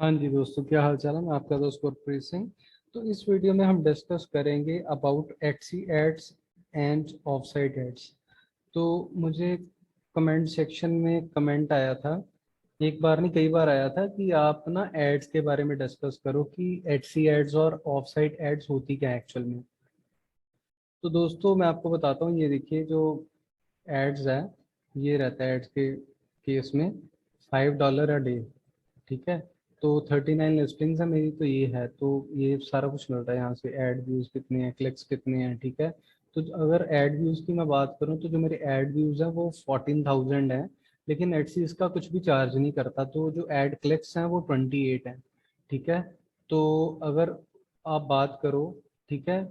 हाँ जी दोस्तों, क्या हाल चाल है। मैं आपका दोस्त गुरप्रीत सिंह। तो इस वीडियो में हम डिस्कस करेंगे about AdSense ads and off site ads. तो मुझे कमेंट सेक्शन में कमेंट आया था, एक बार नहीं कई बार आया था कि आप ना एड्स के बारे में डिस्कस करो कि एडसी एड्स और ऑफ साइट एड्स होती क्या है एक्चुअल में। तो दोस्तों मैं आपको बताता हूँ, ये देखिए जो एड्स है, ये रहता है एड्स के केस में $5 अ डे। ठीक है। तो 39 लिस्टिंग्स है मेरी, तो ये है, तो ये सारा कुछ मिलता है यहाँ से। ऐड व्यूज कितने हैं, क्लिक्स कितने हैं, ठीक है। तो अगर ऐड व्यूज की मैं बात करूँ तो जो मेरे ऐड व्यूज हैं वो 14,000 है, लेकिन एडसी इसका कुछ भी चार्ज नहीं करता। तो जो ऐड क्लिक्स हैं वो 28 हैं, ठीक है। तो अगर आप बात करो, ठीक है,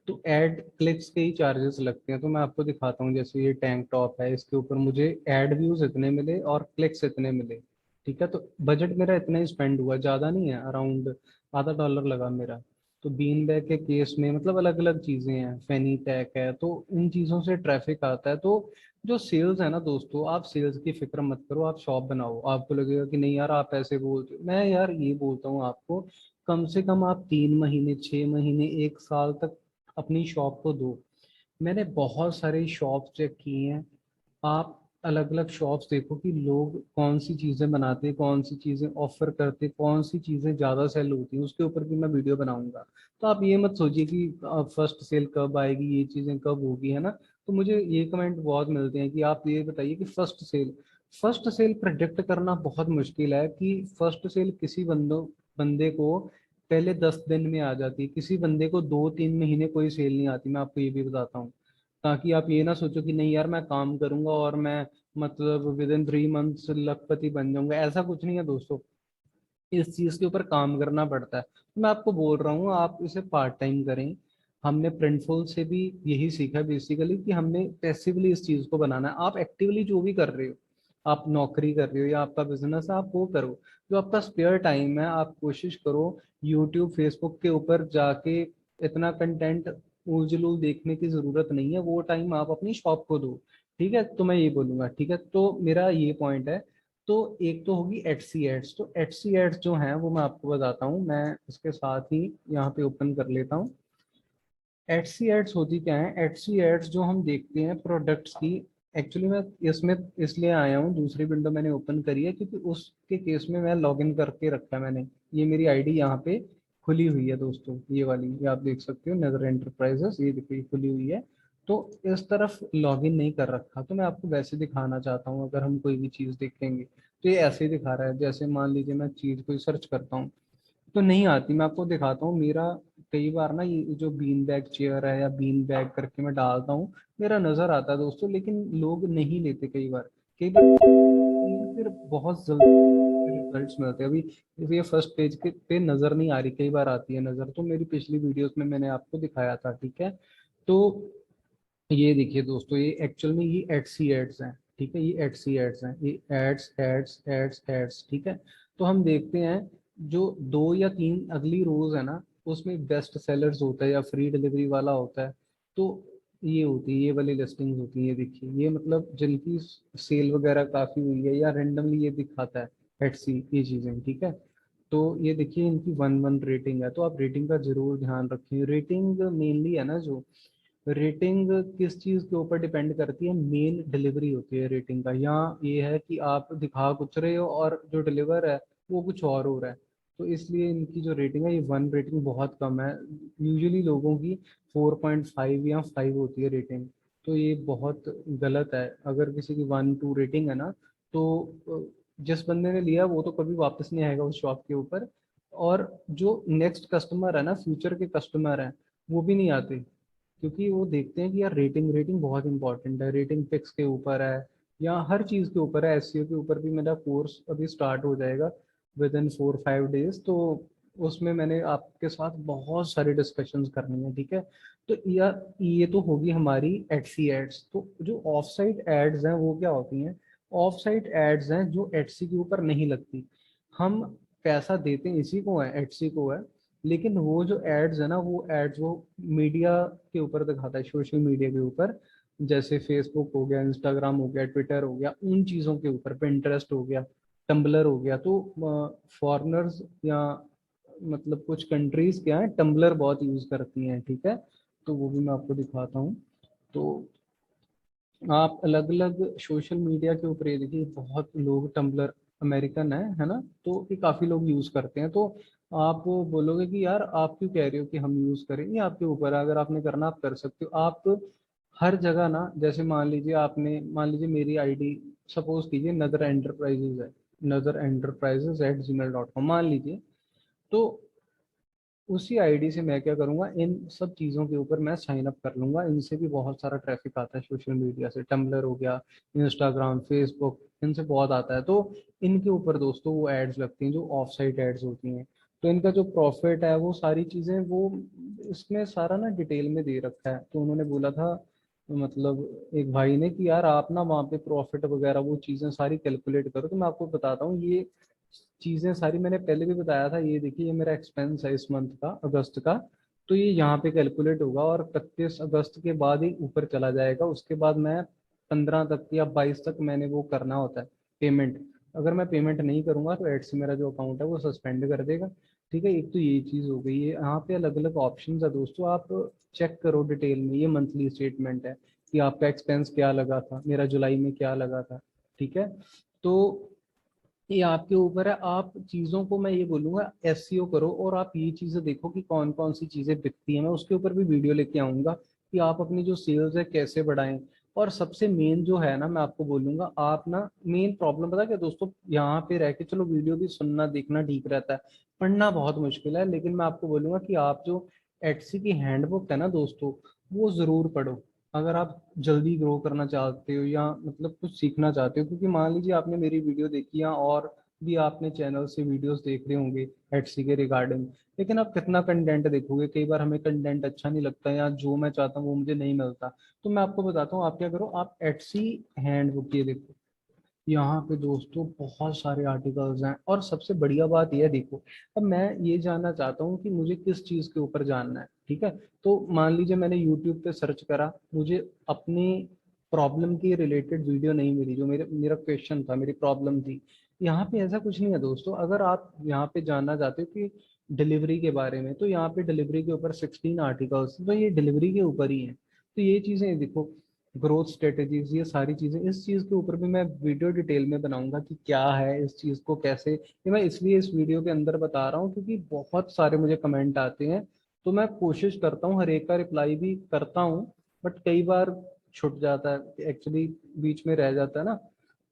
तो ऐड क्लिक्स के ही चार्जेस लगते हैं। तो मैं आपको दिखाता हूँ, जैसे ये टैंक टॉप है, इसके ऊपर मुझे ऐड व्यूज इतने मिले और क्लिक्स इतने मिले, ठीक है। तो बजट मेरा इतना ही स्पेंड हुआ, ज़्यादा नहीं है, अराउंड आधा डॉलर लगा मेरा। तो बीन बैग के केस में मतलब अलग अलग चीज़ें हैं, फैनी टैक है, तो इन चीज़ों से ट्रैफिक आता है। तो जो सेल्स है ना दोस्तों, आप सेल्स की फिक्र मत करो, आप शॉप बनाओ। आपको लगेगा कि नहीं यार आप ऐसे बोलते हो, मैं यार ये बोलता हूँ आपको, कम से कम आप 3 महीने, 6 महीने, 1 साल तक अपनी शॉप को दो। मैंने बहुत सारे शॉप चेक किए हैं। आप अलग अलग शॉप्स देखो कि लोग कौन सी चीज़ें बनाते हैं, कौन सी चीज़ें ऑफर करते हैं, कौन सी चीज़ें ज़्यादा सेल होती हैं, उसके ऊपर भी मैं वीडियो बनाऊंगा। तो आप ये मत सोचिए कि फर्स्ट सेल कब आएगी, ये चीज़ें कब होगी, है ना। तो मुझे ये कमेंट बहुत मिलते हैं कि आप ये बताइए कि फर्स्ट सेल प्रेडिक्ट करना बहुत मुश्किल है कि फर्स्ट सेल किसी बंदे को पहले 10 दिन में आ जाती है, किसी बंदे को 2-3 महीने कोई सेल नहीं आती। मैं आपको ये भी बताता हूँ, ताकि आप ये ना सोचो कि नहीं यार मैं काम करूंगा और मैं मतलब विद इन 3 मंथ्स लखपति बन जाऊंगा। ऐसा कुछ नहीं है दोस्तों, इस चीज के ऊपर काम करना पड़ता है। तो मैं आपको बोल रहा हूँ आप इसे पार्ट टाइम करें। हमने प्रिंटफुल से भी यही सीखा बेसिकली कि हमने पैसिवली इस चीज को बनाना है। आप एक्टिवली जो भी कर रहे हो, आप नौकरी कर रहे हो या आपका बिजनेस है, आप वो करो। जो आपका स्पेयर टाइम है, आप कोशिश करो यूट्यूब फेसबुक के ऊपर जाके इतना कंटेंट उजलूल देखने की जरूरत नहीं है, वो टाइम आप अपनी शॉप को दो। ठीक है, तो मैं ये बोलूंगा, ठीक है। तो मेरा ये पॉइंट है। तो एक तो होगी एटसी एड्स। तो एटसी एड्स जो हैं वो मैं आपको बताता हूँ, मैं इसके साथ ही यहाँ पे ओपन कर लेता हूँ। एटसी एड्स होती क्या है? एटसी एड्स जो हम देखते हैं प्रोडक्ट्स की, एक्चुअली मैं इसमें इसलिए आया हूँ, दूसरी विंडो मैंने ओपन करी है क्योंकि उसके केस में मैं लॉग इन करके रखा है मैंने। ये मेरी आईडी यहाँ पे खुली हुई है दोस्तों, ये वाली, ये आप देख सकते हो, नगर एंटरप्राइजेस, ये देखिए खुली हुई है। तो इस तरफ लॉगिन नहीं कर रखा, तो मैं आपको वैसे दिखाना चाहता हूँ। अगर हम कोई भी चीज़ देखेंगे तो ये ऐसे ही दिखा रहा है। जैसे मान लीजिए मैं चीज़ कोई सर्च करता हूँ तो नहीं आती। मैं आपको दिखाता हूँ, मेरा कई बार ना ये जो बीन बैग चेयर है या बीन बैग करके मैं डालता हूँ, मेरा नज़र आता है दोस्तों, लेकिन लोग नहीं लेते कई बार फिर बहुत जल्दी रिजल्ट्स मिलते हैं। अभी ये फर्स्ट पेज के पे नज़र नहीं आ रही, कई बार आती है नज़र, तो मेरी पिछली वीडियोस में मैंने आपको दिखाया था, ठीक है। तो ये देखिए दोस्तों, ये एक्चुअल में ये एडसी एड्स हैं, ठीक है। ये एडसी एड्स हैं, ये एड्स एड्स एड्स एड्स, ठीक है। तो हम देखते हैं जो 2 या 3 अगली रोज है ना, उसमें बेस्ट सेलर्स होता है या फ्री डिलीवरी वाला होता है। तो ये होती है, ये वाली लिस्टिंग्स होती है। ये देखिए, ये मतलब जिनकी सेल वगैरह काफी हुई है या रेंडमली ये दिखाता है एडसी, ये चीजें, ठीक है। तो ये देखिए इनकी 1-1 रेटिंग है, तो आप रेटिंग का जरूर ध्यान रखें। रेटिंग मेनली है ना, जो रेटिंग किस चीज़ के ऊपर डिपेंड करती है, मेन डिलीवरी होती है रेटिंग का। यहाँ ये है कि आप दिखा कुछ रहे हो और जो डिलीवर है वो कुछ और हो रहा है। तो इसलिए इनकी जो रेटिंग है, ये 1 रेटिंग बहुत कम है। यूजुअली लोगों की 4.5 या 5 होती है रेटिंग। तो ये बहुत गलत है। अगर किसी की 1-2 रेटिंग है ना, तो जिस बंदे ने लिया वो तो कभी वापस नहीं आएगा उस शॉप के ऊपर। और जो नेक्स्ट कस्टमर है ना, फ्यूचर के कस्टमर हैं, वो भी नहीं आते, क्योंकि वो देखते हैं कि यार रेटिंग रेटिंग बहुत इंपॉर्टेंट है। रेटिंग पिक्स के ऊपर है या हर चीज़ के ऊपर है। एसईओ के ऊपर भी मेरा कोर्स अभी स्टार्ट हो जाएगा विद इन 4-5 डेज। तो उसमें मैंने आपके साथ बहुत सारी डिस्कशंस करनी है, ठीक है। तो यार ये तो होगी हमारी एडसी एड्स। तो जो ऑफ साइट एड्स हैं वो क्या होती हैं? ऑफ साइट एड्स हैं जो एडसी के ऊपर नहीं लगती। हम पैसा देते हैं इसी को है, एडसी को है, लेकिन वो जो एड्स है ना, वो एड्स वो मीडिया के ऊपर दिखाता है, सोशल मीडिया के ऊपर। जैसे फेसबुक हो गया, इंस्टाग्राम हो गया, ट्विटर हो गया, उन चीज़ों के ऊपर, पिंटरेस्ट हो गया। टम्बलर हो गया। तो फॉरेनर्स या मतलब कुछ कंट्रीज क्या है, टम्बलर बहुत यूज करती हैं, ठीक है। तो वो भी मैं आपको दिखाता हूँ। तो आप अलग अलग सोशल मीडिया के ऊपर ये देखिए, बहुत लोग टम्बलर, अमेरिकन है ना, तो ये काफी लोग यूज करते हैं। तो आप बोलोगे कि यार आप क्यों कह रहे हो कि हम यूज करें, ये आपके ऊपर है, अगर आपने करना आप कर सकते हो। आप हर जगह ना, जैसे मान लीजिए मेरी आईडी सपोज कीजिए नदर एंटरप्राइजेज है, nazarenterprises@gmail.com मान लीजिए। तो उसी आईडी से मैं क्या करूंगा, इन सब चीज़ों के ऊपर मैं साइन अप कर लूंगा। इनसे भी बहुत सारा ट्रैफिक आता है सोशल मीडिया से, टम्बलर हो गया, इंस्टाग्राम, फेसबुक, इनसे बहुत आता है। तो इनके ऊपर दोस्तों वो एड्स लगती हैं जो ऑफ साइट एड्स होती हैं। तो इनका जो प्रॉफिट है वो सारी चीज़ें वो इसमें सारा ना डिटेल में दे रखा है। तो उन्होंने बोला था मतलब एक भाई ने कि यार आप ना वहाँ पे प्रॉफिट वगैरह वो चीज़ें सारी कैलकुलेट करो। तो मैं आपको बताता हूँ ये चीजें सारी, मैंने पहले भी बताया था। ये देखिए, ये मेरा एक्सपेंस है इस मंथ का, अगस्त का। तो ये यहाँ पे कैलकुलेट होगा और 31 अगस्त के बाद ही ऊपर चला जाएगा। उसके बाद मैं 15 तक या 22 तक मैंने वो करना होता है पेमेंट। अगर मैं पेमेंट नहीं करूंगा तो एड से मेरा जो अकाउंट है वो सस्पेंड कर देगा। ठीक है, एक तो ये चीज हो गई है। यहाँ पे अलग अलग ऑप्शन है दोस्तों, आप चेक करो डिटेल में। ये मंथली स्टेटमेंट है कि आपका एक्सपेंस क्या लगा था, मेरा जुलाई में क्या लगा था। ठीक है, तो ये आपके ऊपर है। आप चीज़ों को, मैं ये बोलूँगा, एसईओ करो और आप ये चीज़ें देखो कि कौन कौन सी चीज़ें बिकती हैं। मैं उसके ऊपर भी वीडियो लेके आऊँगा कि आप अपनी जो सेल्स है कैसे बढ़ाएं। और सबसे मेन जो है ना, मैं आपको बोलूँगा, आप ना मेन प्रॉब्लम पता क्या दोस्तों, यहाँ पे रह के चलो वीडियो भी सुनना देखना ठीक रहता है, पढ़ना बहुत मुश्किल है। लेकिन मैं आपको बोलूँगा कि आप जो एटसी की हैंडबुक है ना दोस्तों, वो ज़रूर पढ़ो अगर आप जल्दी ग्रो करना चाहते हो या मतलब कुछ सीखना चाहते हो। क्योंकि मान लीजिए आपने मेरी वीडियो देखी या और भी आपने चैनल से वीडियोस देख रहे होंगे एटसी के रिगार्डिंग, लेकिन आप कितना कंटेंट देखोगे। कई बार हमें कंटेंट अच्छा नहीं लगता या जो मैं चाहता हूँ वो मुझे नहीं मिलता। तो मैं आपको बताता हूँ, आप क्या करो, आप एटसी हैंडबुक ये देखो। यहाँ पे दोस्तों बहुत सारे आर्टिकल्स हैं और सबसे बढ़िया बात यह है, देखो अब मैं ये जानना चाहता हूँ कि मुझे किस चीज़ के ऊपर जानना है। ठीक है, तो मान लीजिए मैंने यूट्यूब पे सर्च करा, मुझे अपनी प्रॉब्लम के रिलेटेड वीडियो नहीं मिली, जो मेरा क्वेश्चन था, मेरी प्रॉब्लम थी। यहाँ पे ऐसा कुछ नहीं है दोस्तों। अगर आप यहाँ पे जानना चाहते हो कि डिलीवरी के बारे में, तो यहाँ पे डिलीवरी के ऊपर 16 आर्टिकल्स, तो ये डिलीवरी के ऊपर ही है। तो ये चीज़ें देखो, ग्रोथ स्ट्रेटेजीज, ये सारी चीजें, इस चीज के ऊपर भी मैं वीडियो डिटेल में बनाऊंगा कि क्या है इस चीज को कैसे। ये मैं इसलिए इस वीडियो के अंदर बता रहा हूँ क्योंकि बहुत सारे मुझे कमेंट आते हैं। तो मैं कोशिश करता हूँ हर एक का रिप्लाई भी करता हूँ, बट कई बार छूट जाता है एक्चुअली, बीच में रह जाता है ना।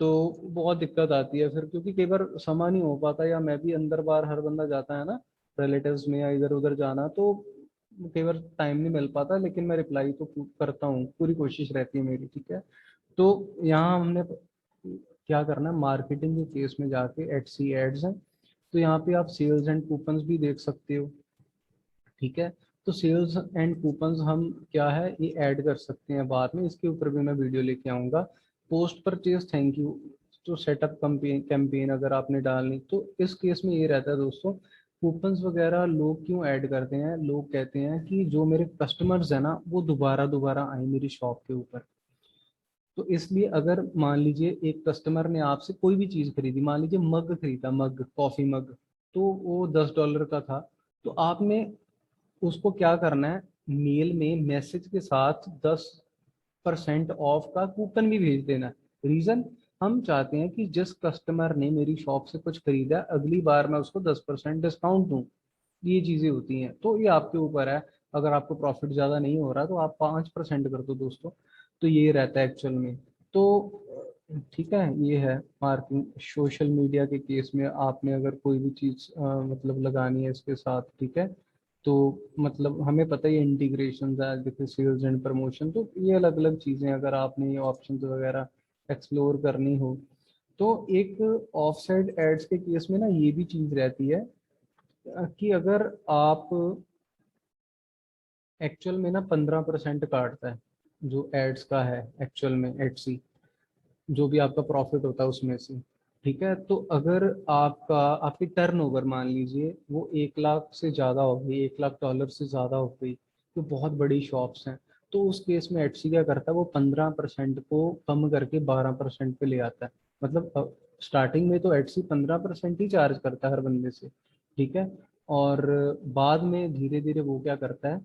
तो बहुत दिक्कत आती है फिर, क्योंकि कई बार समा नहीं हो पाता, या मैं भी अंदर बाहर, हर बंदा जाता है ना रिलेटिव्स में या इधर उधर जाना, तो कई बार टाइम नहीं मिल पाता। लेकिन मैं रिप्लाई तो करता हूँ, पूरी कोशिश रहती है मेरी। ठीक है, तो यहाँ हमने क्या करना है, मार्केटिंग के केस में जाके एटसी एड्स हैं, तो यहाँ पे आप सेल्स एंड कूपन्स भी देख सकते हो। ठीक है, तो सेल्स एंड कूपन्स हम क्या है ये ऐड कर सकते हैं बाद में, इसके ऊपर भी मैं वीडियो लेके आऊँगा। पोस्ट परचेज थैंक यू, तो सेटअप कैंपेन अगर आपने डालनी, तो इस केस में ये रहता है दोस्तों, कूपन्स वगैरह लोग क्यों ऐड करते हैं, लोग कहते हैं कि जो मेरे कस्टमर्स हैं ना वो दोबारा दोबारा आए मेरी शॉप के ऊपर। तो इसलिए अगर मान लीजिए एक कस्टमर ने आपसे कोई भी चीज़ खरीदी, मान लीजिए मग खरीदा, मग, कॉफ़ी मग, तो वो $10 का था। तो आपने उसको क्या करना है, मेल में मैसेज के साथ 10% ऑफ का कूपन भी भेज देना है। रीजन, हम चाहते हैं कि जिस कस्टमर ने मेरी शॉप से कुछ खरीदा अगली बार मैं उसको 10% डिस्काउंट दूं। ये चीजें होती हैं, तो ये आपके ऊपर है। अगर आपको प्रॉफिट ज्यादा नहीं हो रहा तो आप 5% कर दो दोस्तों। तो ये रहता है एक्चुअल में। तो ठीक है, ये है मार्केटिंग सोशल मीडिया के केस में। आपने अगर कोई भी चीज मतलब लगानी है इसके साथ, ठीक है, तो मतलब हमें पता ही इंटीग्रेशन है जैसे सेल्स एंड प्रमोशन, तो ये अलग अलग चीजें अगर आपने ये ऑप्शन वगैरह एक्सप्लोर करनी हो। तो एक ऑफ साइड एड्स के केस में ना ये भी चीज रहती है कि अगर आप एक्चुअल में ना 15% काटता है जो एड्स का है एक्चुअल में एडसी, जो भी आपका प्रॉफिट होता है उसमें से। ठीक है, तो अगर आपका आपकी टर्नओवर मान लीजिए वो 1 लाख से ज़्यादा हो गई, $1 लाख से ज़्यादा हो गई, तो बहुत बड़ी शॉप्स हैं, तो उस केस में एडसी क्या करता है, वो 15% को कम करके 12% पे ले आता है। मतलब स्टार्टिंग में तो एटसी 15% ही चार्ज करता है हर बंदे से, ठीक है। और बाद में धीरे धीरे वो क्या करता है,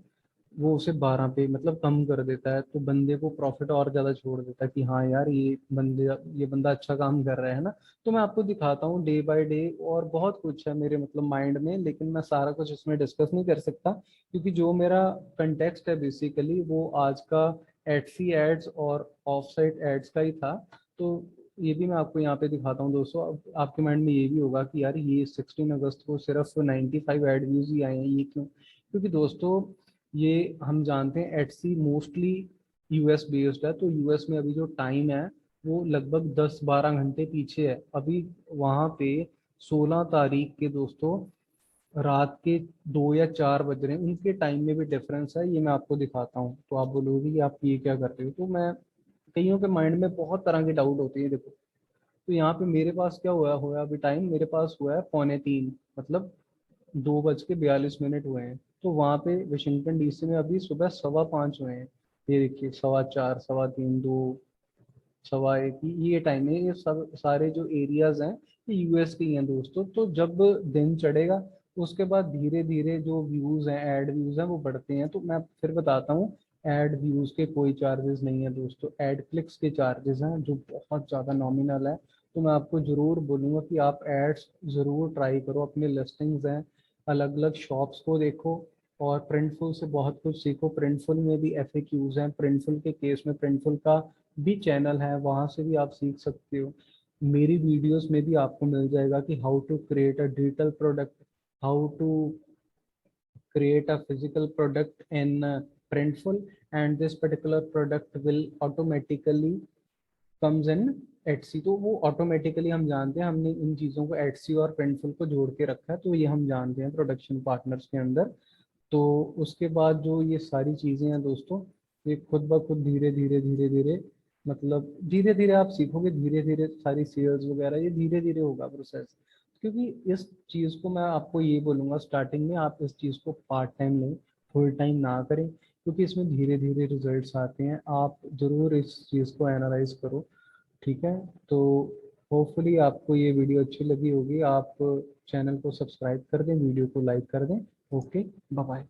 वो उसे 12 पे मतलब कम कर देता है, तो बंदे को प्रॉफिट और ज्यादा छोड़ देता है कि हाँ यार ये बंदा अच्छा काम कर रहा है ना। तो मैं आपको दिखाता हूँ डे बाय डे, और बहुत कुछ है मेरे मतलब माइंड में, लेकिन मैं सारा कुछ इसमें डिस्कस नहीं कर सकता, क्योंकि जो मेरा कंटेक्स्ट है बेसिकली वो आज का एडसी एड्स और ऑफ साइट एड्स का ही था। तो ये भी मैं आपको यहाँ पे दिखाता हूँ दोस्तों। अब आपके माइंड में ये भी होगा कि यार ये 16 अगस्त को सिर्फ 95 एड व्यूज ही आए हैं, ये क्यों? क्योंकि दोस्तों ये हम जानते हैं एटसी मोस्टली यूएस बेस्ड है, तो यूएस में अभी जो टाइम है वो लगभग 10-12 घंटे पीछे है। अभी वहाँ पे 16 तारीख के दोस्तों रात के 2 या 4 बज रहे हैं, उनके टाइम में भी डिफरेंस है। ये मैं आपको दिखाता हूँ, तो आप बोलोगे कि आप ये क्या कर रहे हो। तो मैं, कईयों के माइंड में बहुत तरह की डाउट होती है, देखो। तो यहाँ पे मेरे पास क्या हुआ हुआ है अभी टाइम, मेरे पास हुआ है 2:45, मतलब 2:42 हुए हैं। तो वहाँ पे वाशिंगटन डीसी में अभी सुबह 5:15 हुए हैं। ये देखिए 4:15, 3:15, 2, 1:15, ये टाइम है। ये सब सारे जो एरियाज हैं ये यूएस के ही हैं दोस्तों। तो जब दिन चढ़ेगा उसके बाद धीरे धीरे जो व्यूज हैं, एड व्यूज हैं, वो बढ़ते हैं। तो मैं फिर बताता हूँ, एड व्यूज के कोई चार्जेस नहीं है दोस्तों, एड क्लिक्स के चार्जेस हैं जो बहुत ज़्यादा नॉमिनल है। तो मैं आपको ज़रूर बोलूँगा कि आप एड्स ज़रूर ट्राई करो, अपने लिस्टिंग्स हैं, अलग अलग शॉप्स को देखो, और प्रिंटफुल से बहुत कुछ सीखो। प्रिंटफुल में भी FAQs हैं, प्रिंटफुल के केस में प्रिंटफुल का भी चैनल है, वहाँ से भी आप सीख सकते हो। मेरी वीडियोस में भी आपको मिल जाएगा कि how to create a digital product, how to create a physical product in Printful, and this particular product will automatically comes in Etsy। तो वो ऑटोमेटिकली हम जानते हैं, हमने इन चीज़ों को Etsy और Printful को जोड़ के रखा है, तो ये हम जानते हैं प्रोडक्शन पार्टनर्स के अंदर। तो उसके बाद जो ये सारी चीज़ें हैं दोस्तों, ये खुद ब खुद धीरे धीरे धीरे धीरे, मतलब धीरे धीरे आप सीखोगे, धीरे धीरे सारी सेल्स वगैरह ये धीरे धीरे होगा प्रोसेस। क्योंकि इस चीज़ को मैं आपको ये बोलूँगा, स्टार्टिंग में आप इस चीज़ को पार्ट टाइम लें, फुल टाइम ना करें, क्योंकि इसमें धीरे धीरे रिजल्ट्स आते हैं। आप ज़रूर इस चीज़ को एनालाइज करो, ठीक है। तो होपफुली आपको ये वीडियो अच्छी लगी होगी। आप चैनल को सब्सक्राइब कर दें, वीडियो को लाइक कर दें। Okay, bye bye.